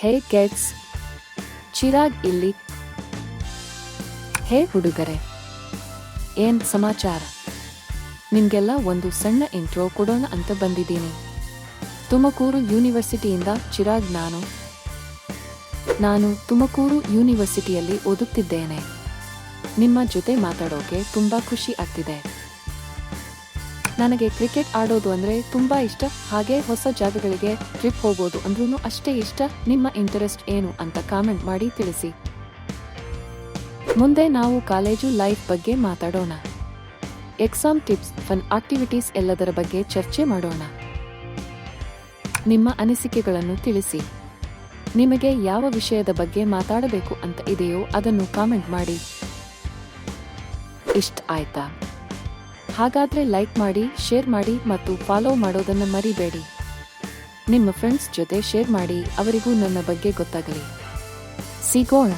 ಹೇ gets, Chirag ಇಲ್ಲಿ. ಹೇ ಹುಡುಗರೆ, ಏನ್ ಸಮಾಚಾರ? ನಿಮ್ಗೆಲ್ಲ ಒಂದು ಸಣ್ಣ ಇಂಟ್ರೋ ಕೊಡೋಣ ಅಂತ ಬಂದಿದ್ದೀನಿ. ತುಮಕೂರು ಯೂನಿವರ್ಸಿಟಿಯಿಂದ ಚಿರಾಗ್. ನಾನು ತುಮಕೂರು ಯೂನಿವರ್ಸಿಟಿಯಲ್ಲಿ ಓದುತ್ತಿದ್ದೇನೆ. ನಿಮ್ಮ ಜೊತೆ ಮಾತಾಡೋಕೆ ತುಂಬಾ ಖುಷಿ ಆಗ್ತಿದೆ. ನನಗೆ ಕ್ರಿಕೆಟ್ ಆಡೋದು ಅಂದ್ರೆ ತುಂಬಾ ಇಷ್ಟ. ಹಾಗೆ ಹೊಸ ಜಾಗಗಳಿಗೆ ಟ್ರಿಪ್ ಹೋಗೋದು ಅಂದ್ರೂ ಅಷ್ಟೇ ಇಷ್ಟ. ನಿಮ್ಮ ಇಂಟರೆಸ್ಟ್ ಏನು ಅಂತ ಕಾಮೆಂಟ್ ಮಾಡಿ ತಿಳಿಸಿ. ಮುಂದೆ ನಾವು ಕಾಲೇಜು ಲೈಫ್ ಬಗ್ಗೆ ಮಾತಾಡೋಣ. ಎಕ್ಸಾಮ್ ಟಿಪ್ಸ್, ಫನ್ ಆಕ್ಟಿವಿಟೀಸ್ ಎಲ್ಲದರ ಬಗ್ಗೆ ಚರ್ಚೆ ಮಾಡೋಣ. ನಿಮ್ಮ ಅನಿಸಿಕೆಗಳನ್ನು ತಿಳಿಸಿ. ನಿಮಗೆ ಯಾವ ವಿಷಯದ ಬಗ್ಗೆ ಮಾತಾಡಬೇಕು ಅಂತ ಇದೆಯೋ ಅದನ್ನು ಕಾಮೆಂಟ್ ಮಾಡಿ. ಇಷ್ಟ ಆಯ್ತಾ? ಹಾಗಾದ್ರೆ ಲೈಕ್ ಮಾಡಿ, ಶೇರ್ ಮಾಡಿ ಮತ್ತು ಫಾಲೋ ಮಾಡೋದನ್ನ ಮರಿಬೇಡಿ. ನಿಮ್ಮ ಫ್ರೆಂಡ್ಸ್ ಜೊತೆ ಶೇರ್ ಮಾಡಿ, ಅವರಿಗೂ ನನ್ನ ಬಗ್ಗೆ ಗೊತ್ತಾಗಲಿ. ಸಿಗೋಣ.